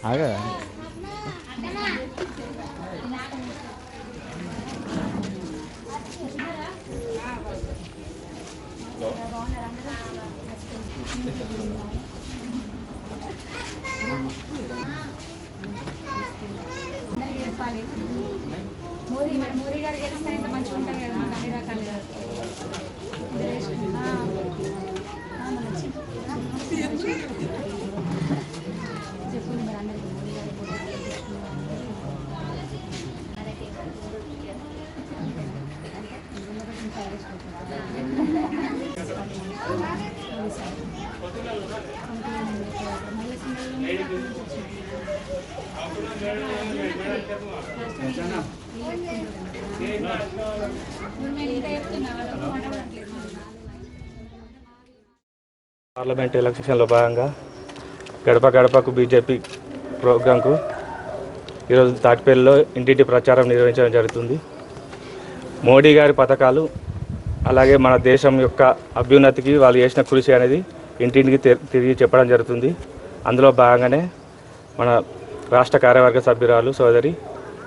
ఆగా మోదీ గారు గెలిస్తే ఇంత మంచిగా ఉంటాయి కదా మాకు అన్ని రకాలుగా చెప్పింది మరి అందరికీ మోదీ గారు పార్లమెంట్ ఎలక్షన్లో భాగంగా గడప గడపకు బీజేపీ ప్రోగ్రాంకు ఈరోజు తాటిపల్లిలో ఇంటింటి ప్రచారం నిర్వహించడం జరుగుతుంది. మోడీ గారి పథకాలు అలాగే మన దేశం యొక్క అభ్యున్నతికి వాళ్ళు చేసిన కృషి అనేది ఇంటింటికి తిరిగి చెప్పడం జరుగుతుంది. అందులో భాగంగానే మన రాష్ట్ర కార్యవర్గ సభ్యురాలు సోదరి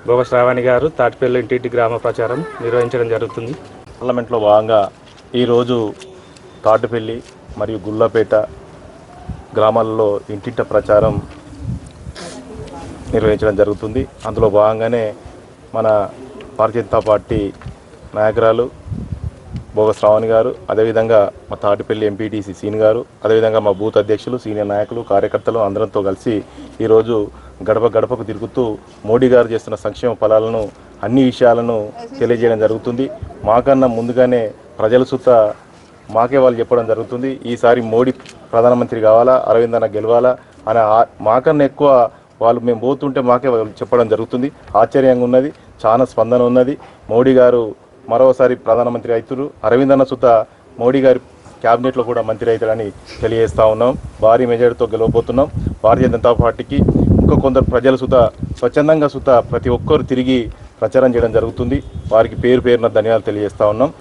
భోగ శ్రావణి గారు తాటిపల్లి ఇంటింటి గ్రామ ప్రచారం నిర్వహించడం జరుగుతుంది. పార్లమెంట్లో భాగంగా ఈరోజు తాటిపల్లి మరియు గుళ్ళపేట గ్రామాలలో ఇంటింట ప్రచారం నిర్వహించడం జరుగుతుంది. అందులో భాగంగానే మన భారతీయ జనతా పార్టీ నాయకురాలు భోగ శ్రావణి గారు, అదేవిధంగా మా తాటిపల్లి ఎంపీటీసీ సీని గారు, అదేవిధంగా మా బూత్ అధ్యక్షులు, సీనియర్ నాయకులు, కార్యకర్తలు అందరంతో కలిసి ఈరోజు గడప గడపకు తిరుగుతూ మోడీ గారు చేస్తున్న సంక్షేమ ఫలాలను అన్ని విషయాలను తెలియజేయడం జరుగుతుంది. మాకన్నా ముందుగానే ప్రజల సుత మాకే వాళ్ళు చెప్పడం జరుగుతుంది. ఈసారి మోడీ ప్రధానమంత్రి కావాలా, అరవింద్ అన్న గెలవాలా అని మాకన్నా ఎక్కువ వాళ్ళు మేము పోతుంటే మాకే వాళ్ళు చెప్పడం జరుగుతుంది. ఆశ్చర్యంగా ఉన్నది, చాలా స్పందన ఉన్నది. మోడీ గారు మరోసారి ప్రధానమంత్రి అవుతారు, అరవింద్ అన్న సుత మోడీ గారి క్యాబినెట్లో కూడా మంత్రి అవుతారని తెలియజేస్తూ ఉన్నాం. భారీ మెజారిటీతో గెలవబోతున్నాం. భారతీయ జనతా పార్టీకి ఇంకా కొందరు ప్రజల సుత స్వచ్ఛందంగా సుత ప్రతి ఒక్కరు తిరిగి ప్రచారం చేయడం జరుగుతుంది. వారికి పేరు పేరున ధన్యవాదాలు తెలియజేస్తూ ఉన్నాం.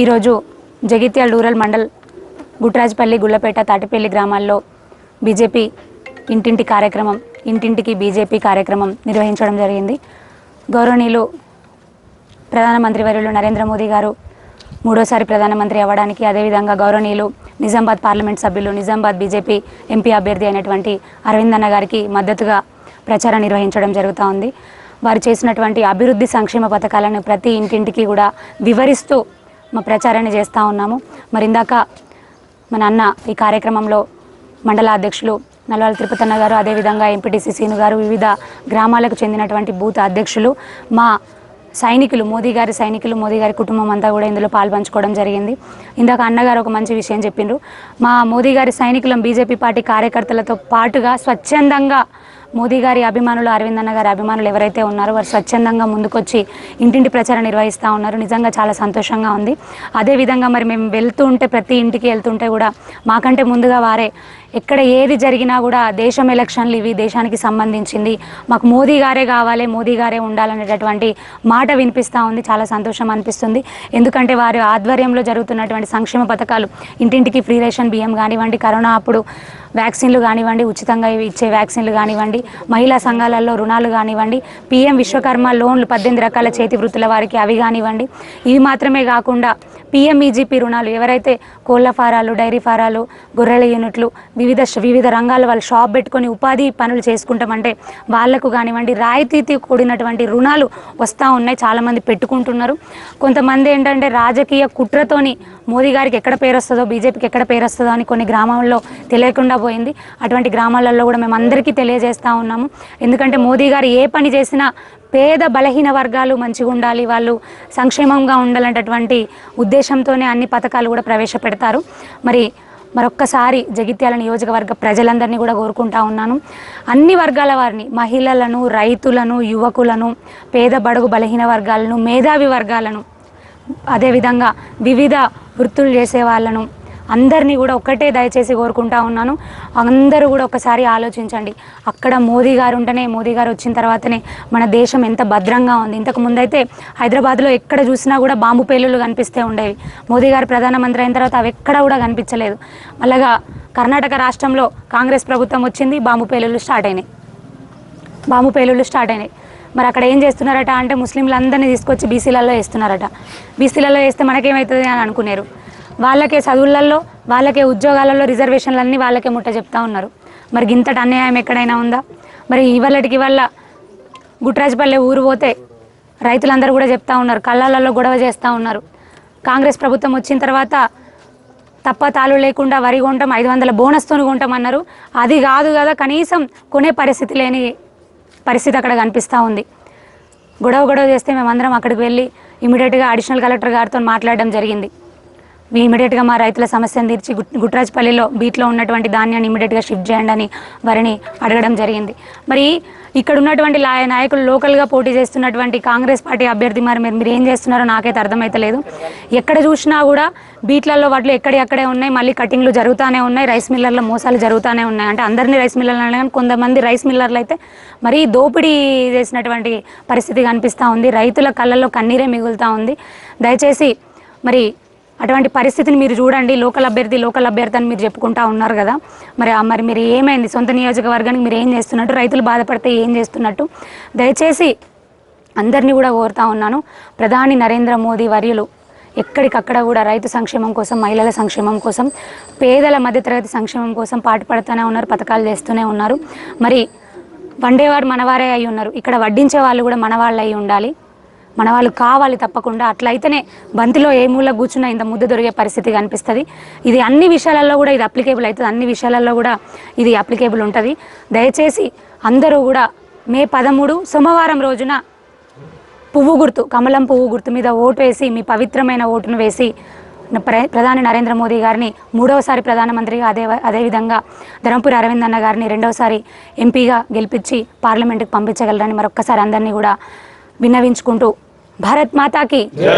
ఈరోజు జగిత్యాల రూరల్ మండల్ గుట్రాజ్పల్లి, గుళ్ళపేట, తాటిపల్లి గ్రామాల్లో బీజేపీ ఇంటింటి కార్యక్రమం, ఇంటింటికి బీజేపీ కార్యక్రమం నిర్వహించడం జరిగింది. గౌరవనీయులు ప్రధానమంత్రి వర్యులు నరేంద్ర మోదీ గారు మూడోసారి ప్రధానమంత్రి అవ్వడానికి, అదేవిధంగా గౌరవనీయులు నిజామాబాద్ పార్లమెంట్ సభ్యులు, నిజామాబాద్ బీజేపీ ఎంపీ అభ్యర్థి అయినటువంటి అరవింద్ అన్న గారికి మద్దతుగా ప్రచారం నిర్వహించడం జరుగుతూ ఉంది. వారు చేసినటువంటి అభివృద్ధి సంక్షేమ పథకాలను ప్రతి ఇంటింటికి కూడా వివరిస్తూ మా ప్రచారాన్ని చేస్తూ ఉన్నాము. మరి ఇందాక మన అన్న ఈ కార్యక్రమంలో మండల అధ్యక్షులు నల్వాల తిరుపతన్న గారు, అదేవిధంగా ఎంపీటీసీ సీను గారు, వివిధ గ్రామాలకు చెందినటువంటి బూత్ అధ్యక్షులు, మా సైనికులు, మోదీ గారి సైనికులు, మోదీ గారి కుటుంబం అంతా కూడా ఇందులో పాల్పంచుకోవడం జరిగింది. ఇందాక అన్నగారు ఒక మంచి విషయం చెప్పిండ్రు. మా మోదీ గారి సైనికులం బీజేపీ పార్టీ కార్యకర్తలతో పాటుగా స్వచ్ఛందంగా మోదీ గారి అభిమానులు, అరవింద్ అన్న గారి అభిమానులు ఎవరైతే ఉన్నారో వారు స్వచ్ఛందంగా ముందుకొచ్చి ఇంటింటి ప్రచారం నిర్వహిస్తూ ఉన్నారు. నిజంగా చాలా సంతోషంగా ఉంది. అదేవిధంగా మరి మేము వెళ్తూ ఉంటే, ప్రతి ఇంటికి వెళ్తుంటే కూడా మాకంటే ముందుగా వారే ఎక్కడ ఏది జరిగినా కూడా దేశం ఎలక్షన్లు ఇవి, దేశానికి సంబంధించింది, మాకు మోదీ గారే కావాలి, మోదీ గారే ఉండాలనేటటువంటి మాట వినిపిస్తూ ఉంది. చాలా సంతోషం అనిపిస్తుంది. ఎందుకంటే వారి ఆధ్వర్యంలో జరుగుతున్నటువంటి సంక్షేమ పథకాలు, ఇంటింటికి ఫ్రీ రేషన్ బియ్యం కానివ్వండి, కరోనా అప్పుడు వ్యాక్సిన్లు కానివ్వండి, ఉచితంగా ఇచ్చే వ్యాక్సిన్లు కానివ్వండి, మహిళా సంఘాలలో రుణాలు కానివ్వండి, పీఎం విశ్వకర్మ లోన్లు 18 రకాల చేతి వృత్తుల వారికి అవి కానివ్వండి, ఇవి మాత్రమే కాకుండా పీఎంఈజీపీ రుణాలు, ఎవరైతే కోళ్ల ఫారాలు, డైరీ ఫారాలు, గొర్రెల యూనిట్లు, వివిధ రంగాల వాళ్ళు షాప్ పెట్టుకొని ఉపాధి పనులు చేసుకుంటామంటే వాళ్లకు కానివ్వండి రాయితీతో కూడినటువంటి రుణాలు వస్తూ ఉన్నాయి. చాలామంది పెట్టుకుంటున్నారు. కొంతమంది ఏంటంటే రాజకీయ కుట్రతోని మోదీ గారికి ఎక్కడ పేరు వస్తుందో, బీజేపీకి ఎక్కడ పేరు వస్తుందో అని కొన్ని గ్రామాల్లో తెలియకుండా పోయింది. అటువంటి గ్రామాలలో కూడా మేము అందరికీ తెలియజేస్తూ ఉన్నాము. ఎందుకంటే మోదీ గారు ఏ పని చేసినా పేద బలహీన వర్గాలు మంచిగా ఉండాలి, వాళ్ళు సంక్షేమంగా ఉండాలనేటటువంటి ఉద్దేశంతోనే అన్ని పథకాలు కూడా ప్రవేశపెడతారు. మరొక్కసారి జగిత్యాల నియోజకవర్గ ప్రజలందరినీ కూడా కోరుకుంటా ఉన్నాను, అన్ని వర్గాల వారిని, మహిళలను, రైతులను, యువకులను, పేద బడుగు బలహీన వర్గాలను, మేధావి వర్గాలను, అదేవిధంగా వివిధ వృత్తులు చేసే వాళ్ళను, అందరినీ కూడా ఒక్కటే దయచేసి కోరుకుంటా ఉన్నాను, అందరూ కూడా ఒకసారి ఆలోచించండి. అక్కడ మోదీ గారు ఉంటేనే, మోదీ గారు వచ్చిన తర్వాతనే మన దేశం ఎంత భద్రంగా ఉంది. ఇంతకు ముందైతే హైదరాబాద్లో ఎక్కడ చూసినా కూడా బాంబు పేలుళ్ళు కనిపిస్తూ ఉండేవి. మోదీ గారు ప్రధానమంత్రి అయిన తర్వాత అవి ఎక్కడ కూడా కనిపించలేదు. అలాగా కర్ణాటక రాష్ట్రంలో కాంగ్రెస్ ప్రభుత్వం వచ్చింది, బాంబు పేలుళ్ళు స్టార్ట్ అయినాయి. మరి అక్కడ ఏం చేస్తున్నారట అంటే ముస్లింలందరినీ తీసుకొచ్చి బీసీలలో వేస్తున్నారట. బీసీలలో వేస్తే మనకేమవుతుంది అని అనుకున్నారు. వాళ్ళకే చదువులలో, వాళ్ళకే ఉద్యోగాలలో రిజర్వేషన్లన్నీ వాళ్ళకే ముట్ట చెప్తా ఉన్నారు. మరి ఇంతటి అన్యాయం ఎక్కడైనా ఉందా? మరి ఇవాళకి వాళ్ళ గుట్రాజపల్లె ఊరు పోతే రైతులందరూ కూడా చెప్తా ఉన్నారు, కళ్ళాలలో గొడవ చేస్తూ ఉన్నారు. కాంగ్రెస్ ప్రభుత్వం వచ్చిన తర్వాత తప్ప తాళ్ళు లేకుండా వరి కొంటాం, 500 బోనస్తో కొంటామన్నారు. అది కాదు కదా, కనీసం కొనే పరిస్థితి లేని పరిస్థితి అక్కడ కనిపిస్తూ ఉంది. గొడవ చేస్తే మేమందరం అక్కడికి వెళ్ళి ఇమీడియట్గా అడిషనల్ కలెక్టర్ గారితో మాట్లాడడం జరిగింది. ఇమీడియట్గా మా రైతుల సమస్యను తీర్చి గుట్రాజపల్లిలో బీట్లో ఉన్నటువంటి ధాన్యాన్ని ఇమీడియట్గా షిఫ్ట్ చేయండి అని వారిని అడగడం జరిగింది. మరి ఇక్కడ ఉన్నటువంటి నాయకులు లోకల్గా పోటీ చేస్తున్నటువంటి కాంగ్రెస్ పార్టీ అభ్యర్థి మరి మీరు ఏం చేస్తున్నారో నాకైతే అర్థమైతలేదు. ఎక్కడ చూసినా కూడా బీట్లలో వాటిలో ఎక్కడే ఉన్నాయి, మళ్ళీ కటింగ్లు జరుగుతూనే ఉన్నాయి, రైస్ మిల్లర్ల మోసాలు జరుగుతూనే ఉన్నాయి. అంటే అందరినీ రైస్ మిల్లర్లు కానీ కొంతమంది రైస్ మిల్లర్లు అయితే మరీ దోపిడీ చేసినటువంటి పరిస్థితి కనిపిస్తూ ఉంది. రైతుల కళ్ళల్లో కన్నీరే మిగులుతూ ఉంది. దయచేసి మరి అటువంటి పరిస్థితిని మీరు చూడండి. లోకల్ అభ్యర్థి అని మీరు చెప్పుకుంటా ఉన్నారు కదా, మరి మీరు ఏమైంది? సొంత నియోజకవర్గానికి మీరు ఏం చేస్తున్నట్టు? రైతులు బాధపడితే ఏం చేస్తున్నట్టు? దయచేసి అందరినీ కూడా కోరుతా ఉన్నాను, ప్రధాని నరేంద్ర మోదీ వర్యులు ఎక్కడికక్కడ కూడా రైతు సంక్షేమం కోసం, మహిళల సంక్షేమం కోసం, పేదల మధ్యతరగతి సంక్షేమం కోసం పాటుపడుతూనే ఉన్నారు, పథకాలు చేస్తూనే ఉన్నారు. మరి వండేవారు మనవారే అయి ఉన్నారు, ఇక్కడ వడ్డించే వాళ్ళు కూడా మనవాళ్ళు అయి ఉండాలి, మనవాళ్ళు కావాలి తప్పకుండా. అట్లయితేనే బంతిలో ఏ మూల కూర్చున్నా ఇంత ముద్ద దొరికే పరిస్థితి కనిపిస్తుంది. ఇది అన్ని విషయాలలో కూడా ఇది అప్లికేబుల్ అవుతుంది, అన్ని విషయాలలో కూడా ఇది అప్లికేబుల్ ఉంటుంది. దయచేసి అందరూ కూడా మే 13 సోమవారం రోజున పువ్వు గుర్తు, కమలం పువ్వు గుర్తు మీద ఓటు వేసి, మీ పవిత్రమైన ఓటును వేసి ప్రధాని నరేంద్ర మోదీ గారిని 3వసారి ప్రధానమంత్రిగా, అదేవిధంగా ధర్మపురి అరవింద్ అన్న గారిని 2వసారి ఎంపీగా గెలిపించి పార్లమెంటుకు పంపించగలరని మరొక్కసారి అందరినీ కూడా విన్నవించుకుంటూ, భారత్ మాతాకి జై.